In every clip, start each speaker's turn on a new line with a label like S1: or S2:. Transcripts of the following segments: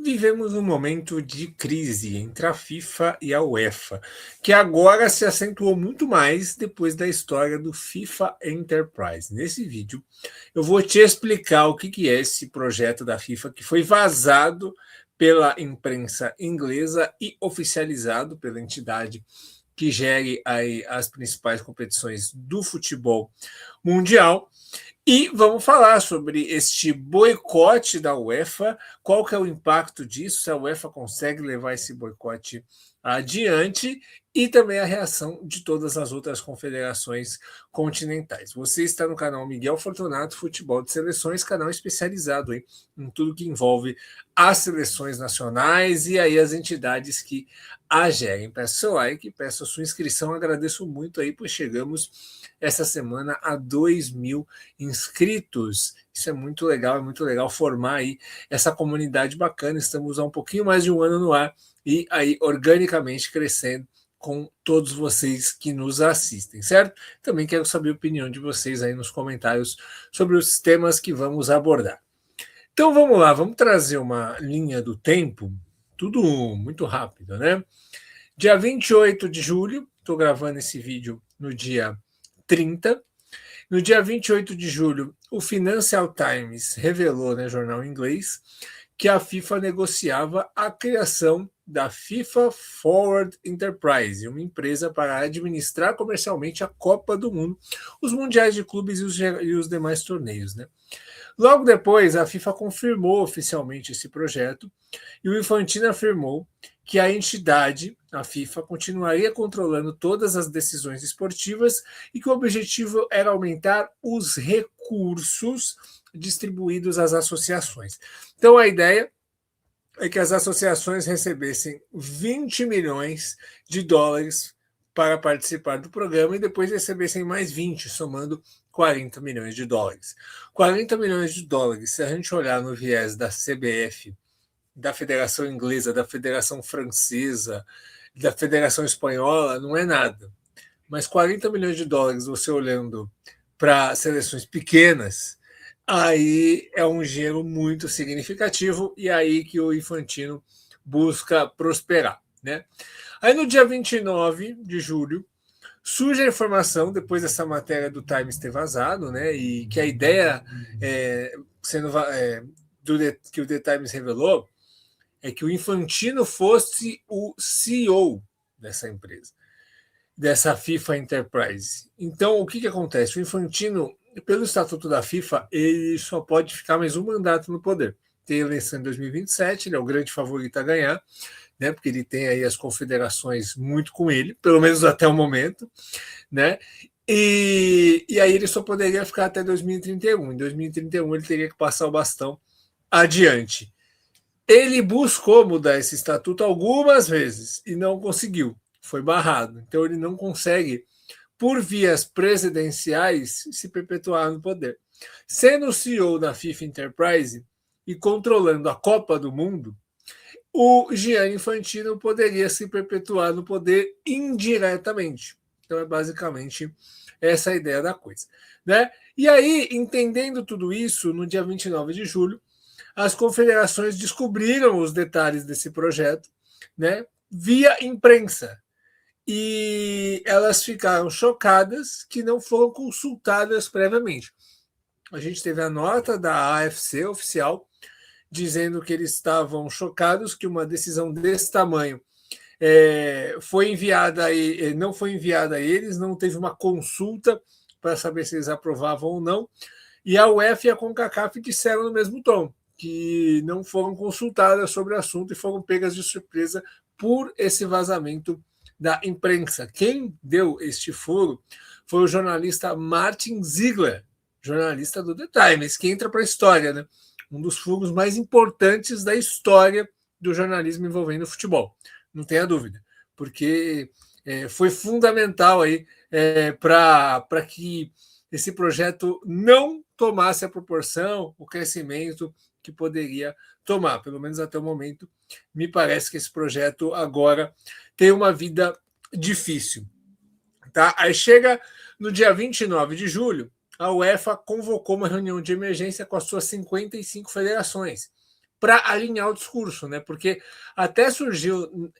S1: Vivemos um momento de crise entre a FIFA e a UEFA, que agora se acentuou muito mais depois da história do FIFA Enterprise. Nesse vídeo, eu vou te explicar o que é esse projeto da FIFA que foi vazado pela imprensa inglesa e oficializado pela entidade que gere as principais competições do futebol mundial. E vamos falar sobre este boicote da UEFA, qual que é o impacto disso, se a UEFA consegue levar esse boicote adiante, e também a reação de todas as outras confederações continentais. Você está no canal Miguel Fortunato Futebol de Seleções, canal especializado em tudo que envolve as seleções nacionais e aí as entidades que a gerem. Peço seu like, peço a sua inscrição, agradeço muito aí, pois chegamos essa semana a 2.000 inscritos. Isso é muito legal formar aí essa comunidade bacana. Estamos há um pouquinho mais de um ano no ar e aí organicamente crescendo com todos vocês que nos assistem, certo? Também quero saber a opinião de vocês aí nos comentários sobre os temas que vamos abordar. Então vamos lá, vamos trazer uma linha do tempo, tudo muito rápido, né? Dia 28 de julho, estou gravando esse vídeo no dia 30. No dia 28 de julho, o Financial Times revelou, né, jornal inglês, que a FIFA negociava a criação da FIFA Forward Enterprise, uma empresa para administrar comercialmente a Copa do Mundo, os mundiais de clubes e os demais torneios, né? Logo depois, a FIFA confirmou oficialmente esse projeto e o Infantino afirmou que a entidade, a FIFA, continuaria controlando todas as decisões esportivas e que o objetivo era aumentar os recursos distribuídos às associações. Então, a ideia é que as associações recebessem 20 milhões de dólares para participar do programa e depois recebessem mais 20, somando 40 milhões de dólares. 40 milhões de dólares, se a gente olhar no viés da CBF, da Federação Inglesa, da Federação Francesa, da Federação Espanhola, não é nada. Mas 40 milhões de dólares, você olhando para seleções pequenas, aí é um dinheiro muito significativo e aí que o Infantino busca prosperar, né? Aí no dia 29 de julho, surge a informação, depois dessa matéria do Times ter vazado, né, e que a ideia que o The Times revelou é que o Infantino fosse o CEO dessa empresa, dessa FIFA Enterprise. Então, o que acontece? O Infantino, pelo estatuto da FIFA, ele só pode ficar mais um mandato no poder. Tem eleição em 2027, ele é o grande favorito a ganhar, né, porque ele tem aí as confederações muito com ele, pelo menos até o momento, né? E aí ele só poderia ficar até 2031. Em 2031 ele teria que passar o bastão adiante. Ele buscou mudar esse estatuto algumas vezes e não conseguiu, foi barrado. Então ele não consegue, por vias presidenciais, se perpetuar no poder. Sendo CEO da FIFA Enterprise e controlando a Copa do Mundo, o Gianni Infantino poderia se perpetuar no poder indiretamente. Então é basicamente essa a ideia da coisa, né? E aí, entendendo tudo isso, no dia 29 de julho, as confederações descobriram os detalhes desse projeto, né, via imprensa. E elas ficaram chocadas que não foram consultadas previamente. A gente teve a nota da AFC oficial dizendo que eles estavam chocados que uma decisão desse tamanho foi enviada não foi enviada a eles, não teve uma consulta para saber se eles aprovavam ou não. E a UEFA e a CONCACAF disseram no mesmo tom, que não foram consultadas sobre o assunto e foram pegas de surpresa por esse vazamento da imprensa. Quem deu este furo foi o jornalista Martin Ziegler, jornalista do The Times, que entra para a história, né? Um dos furos mais importantes da história do jornalismo envolvendo o futebol, não tenha dúvida, porque foi fundamental aí para que esse projeto não tomasse a proporção, o crescimento que poderia tomar. Pelo menos até o momento, me parece que esse projeto agora tem uma vida difícil. Tá? Aí chega no dia 29 de julho, a UEFA convocou uma reunião de emergência com as suas 55 federações para alinhar o discurso, né? Porque até surgiu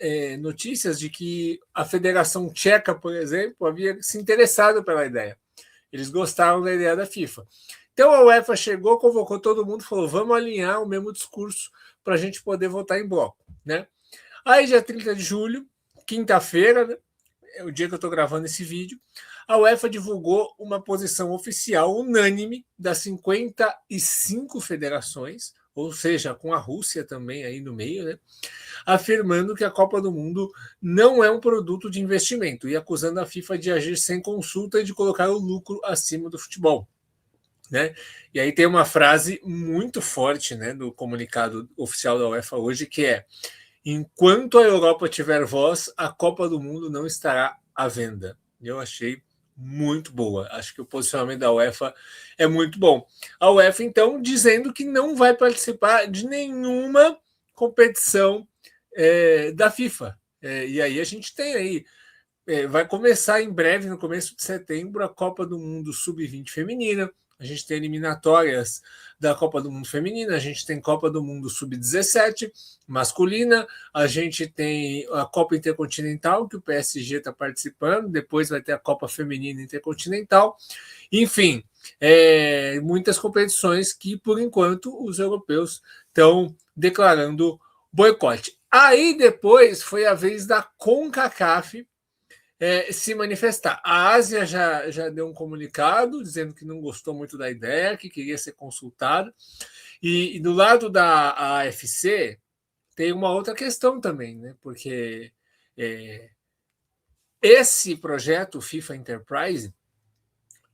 S1: notícias de que a Federação Tcheca, por exemplo, havia se interessado pela ideia. Eles gostaram da ideia da FIFA. Então a UEFA chegou, convocou todo mundo, falou: vamos alinhar o mesmo discurso para a gente poder votar em bloco, né? Aí, dia 30 de julho, quinta-feira, né, é o dia que eu estou gravando esse vídeo, a UEFA divulgou uma posição oficial unânime das 55 federações, ou seja, com a Rússia também aí no meio, né, afirmando que a Copa do Mundo não é um produto de investimento e acusando a FIFA de agir sem consulta e de colocar o lucro acima do futebol. Né? E aí tem uma frase muito forte, né, do comunicado oficial da UEFA hoje, que é: enquanto a Europa tiver voz, a Copa do Mundo não estará à venda. Eu achei muito boa. Acho que o posicionamento da UEFA é muito bom. A UEFA, então, dizendo que não vai participar de nenhuma competição da FIFA. E aí a gente tem aí. Vai começar em breve, no começo de setembro, a Copa do Mundo Sub-20 feminina. A gente tem eliminatórias da Copa do Mundo feminina, a gente tem Copa do Mundo Sub-17 masculina, a gente tem a Copa Intercontinental, que o PSG está participando, depois vai ter a Copa Feminina Intercontinental. Enfim, muitas competições que, por enquanto, os europeus estão declarando boicote. Aí depois foi a vez da CONCACAF se manifestar. A Ásia já deu um comunicado dizendo que não gostou muito da ideia, que queria ser consultado. E do lado da AFC tem uma outra questão também, né? Porque esse projeto FIFA Enterprise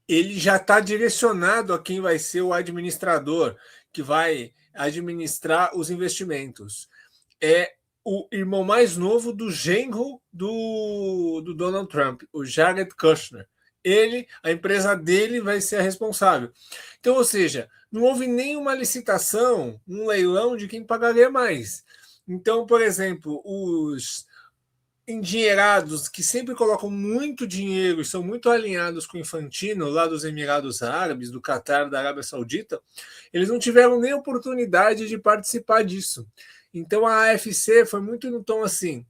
S1: ele já está direcionado a quem vai ser o administrador que vai administrar os investimentos. É o irmão mais novo do genro do Donald Trump, o Jared Kushner. A empresa dele vai ser a responsável. Então, ou seja, não houve nenhuma licitação, um leilão de quem pagaria mais. Então, por exemplo, os endinheirados que sempre colocam muito dinheiro e são muito alinhados com o Infantino, lá dos Emirados Árabes, do Catar, da Arábia Saudita, eles não tiveram nem oportunidade de participar disso. Então a AFC foi muito no tom assim: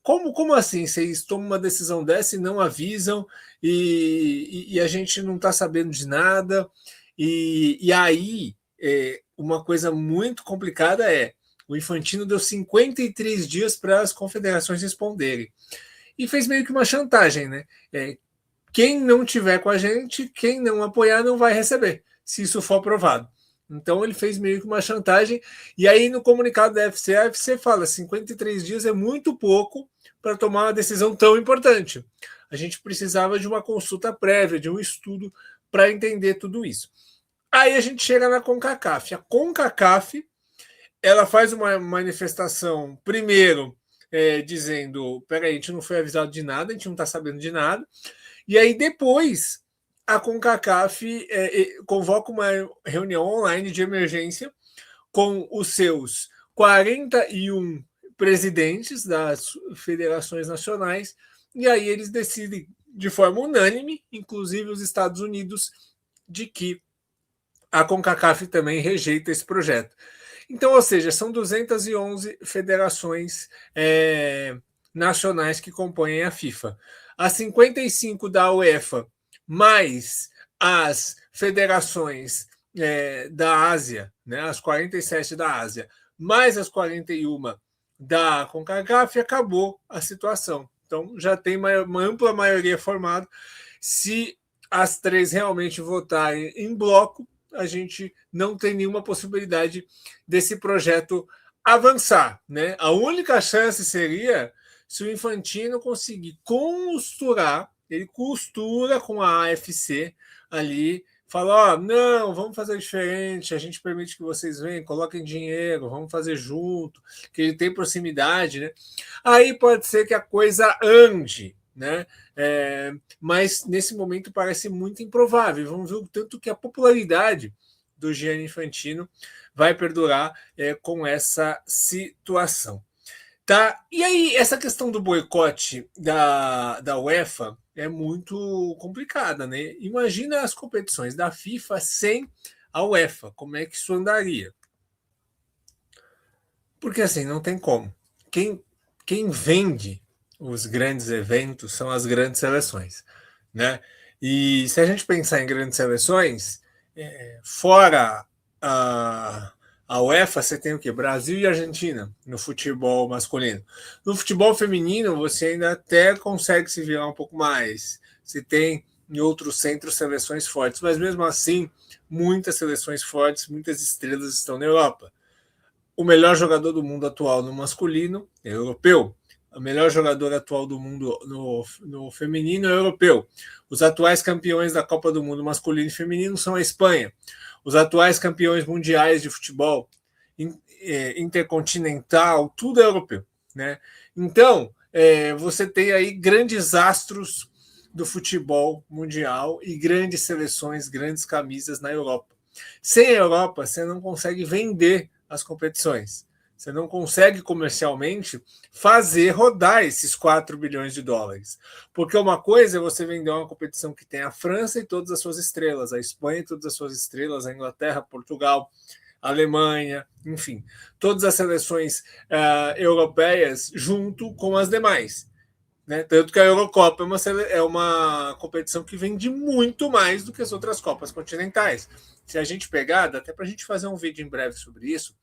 S1: como assim vocês tomam uma decisão dessa e não avisam, e a gente não está sabendo de nada? E aí, uma coisa muito complicada o Infantino deu 53 dias para as confederações responderem. E fez meio que uma chantagem, né? Quem não tiver com a gente, quem não apoiar, não vai receber, se isso for aprovado. Então ele fez meio que uma chantagem. E aí, no comunicado da UFC, a UFC fala: 53 dias é muito pouco para tomar uma decisão tão importante. A gente precisava de uma consulta prévia, de um estudo para entender tudo isso. Aí a gente chega na CONCACAF. A CONCACAF ela faz uma manifestação, primeiro, dizendo: peraí, a gente não foi avisado de nada, a gente não está sabendo de nada. E aí, depois, a CONCACAF convoca uma reunião online de emergência com os seus 41 presidentes das federações nacionais, e aí eles decidem de forma unânime, inclusive os Estados Unidos, de que a CONCACAF também rejeita esse projeto. Então, ou seja, são 211 federações nacionais que compõem a FIFA. As 55 da UEFA, mais as federações da Ásia, né, as 47 da Ásia, mais as 41 da CONCACAF, acabou a situação. Então, já tem uma ampla maioria formada. Se as três realmente votarem em bloco, a gente não tem nenhuma possibilidade desse projeto avançar, né? A única chance seria se o Infantino conseguir costurar, ele costura com a AFC ali, fala: não, vamos fazer diferente, a gente permite que vocês venham, coloquem dinheiro, vamos fazer junto, que ele tem proximidade, né? Aí pode ser que a coisa ande, né? Mas nesse momento parece muito improvável. Vamos ver o tanto que a popularidade do Gianni Infantino vai perdurar com essa situação. Tá? E aí, essa questão do boicote da UEFA é muito complicada, né? Imagina as competições da FIFA sem a UEFA, como é que isso andaria? Porque assim, não tem como. Quem vende os grandes eventos são as grandes seleções, né? E se a gente pensar em grandes seleções, fora a UEFA, você tem o quê? Brasil e Argentina no futebol masculino. No futebol feminino, você ainda até consegue se virar um pouco mais. Você tem em outros centros seleções fortes, mas mesmo assim, muitas seleções fortes, muitas estrelas estão na Europa. O melhor jogador do mundo atual no masculino é europeu. O melhor jogador atual do mundo no feminino é europeu. Os atuais campeões da Copa do Mundo masculino e feminino são a Espanha. Os atuais campeões mundiais de futebol intercontinental, tudo é europeu, né? Então, você tem aí grandes astros do futebol mundial e grandes seleções, grandes camisas na Europa. Sem a Europa, você não consegue vender as competições. Você não consegue comercialmente fazer rodar esses 4 bilhões de dólares. Porque uma coisa é você vender uma competição que tem a França e todas as suas estrelas, a Espanha e todas as suas estrelas, a Inglaterra, Portugal, a Alemanha, enfim, todas as seleções europeias junto com as demais. Né? Tanto que a Eurocopa é uma competição que vende muito mais do que as outras Copas continentais. Se a gente pegar, dá até para a gente fazer um vídeo em breve sobre isso,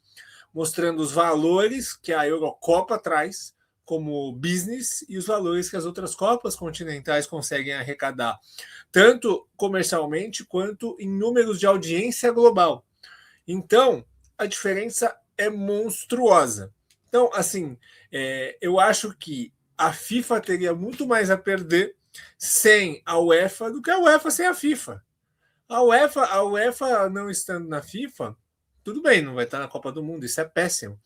S1: mostrando os valores que a Eurocopa traz como business e os valores que as outras Copas continentais conseguem arrecadar, tanto comercialmente quanto em números de audiência global. Então, a diferença é monstruosa. Então, assim, eu acho que a FIFA teria muito mais a perder sem a UEFA do que a UEFA sem a FIFA. A UEFA não estando na FIFA, tudo bem, não vai estar na Copa do Mundo, isso é péssimo.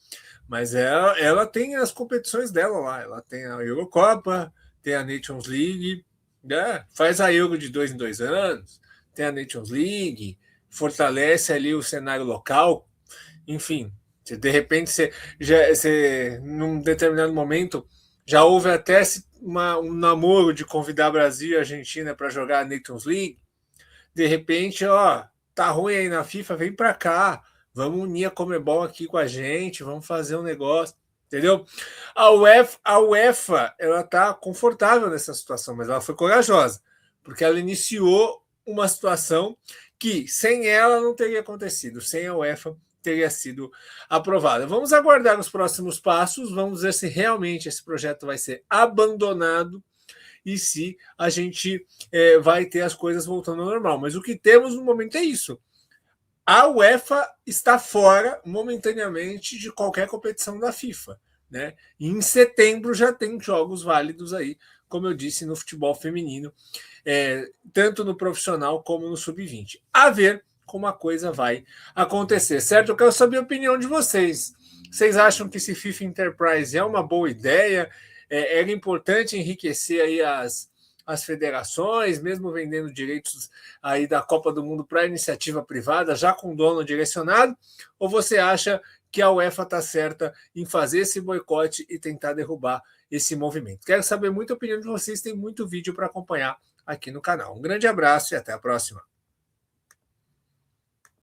S1: Mas ela tem as competições dela lá. Ela tem a Eurocopa, tem a Nations League, né? Faz a Euro de 2 em 2 anos, tem a Nations League, fortalece ali o cenário local. Enfim, de repente você num determinado momento já houve até um namoro de convidar Brasil e Argentina para jogar a Nations League. De repente, ó, tá ruim aí na FIFA, vem para cá, vamos unir a Conmebol aqui com a gente, vamos fazer um negócio, entendeu? A UEFA ela tá confortável nessa situação, mas ela foi corajosa, porque ela iniciou uma situação que sem ela não teria acontecido, sem a UEFA teria sido aprovada. Vamos aguardar os próximos passos, vamos ver se realmente esse projeto vai ser abandonado e se a gente vai ter as coisas voltando ao normal. Mas o que temos no momento é isso. A UEFA está fora, momentaneamente, de qualquer competição da FIFA. Né? E em setembro já tem jogos válidos aí, como eu disse, no futebol feminino, tanto no profissional como no sub-20. A ver como a coisa vai acontecer, certo? Eu quero saber a opinião de vocês. Vocês acham que esse FIFA Enterprise é uma boa ideia? Era importante enriquecer aí as federações, mesmo vendendo direitos aí da Copa do Mundo para iniciativa privada, já com dono direcionado? Ou você acha que a UEFA está certa em fazer esse boicote e tentar derrubar esse movimento? Quero saber muita opinião de vocês, tem muito vídeo para acompanhar aqui no canal. Um grande abraço e até a próxima.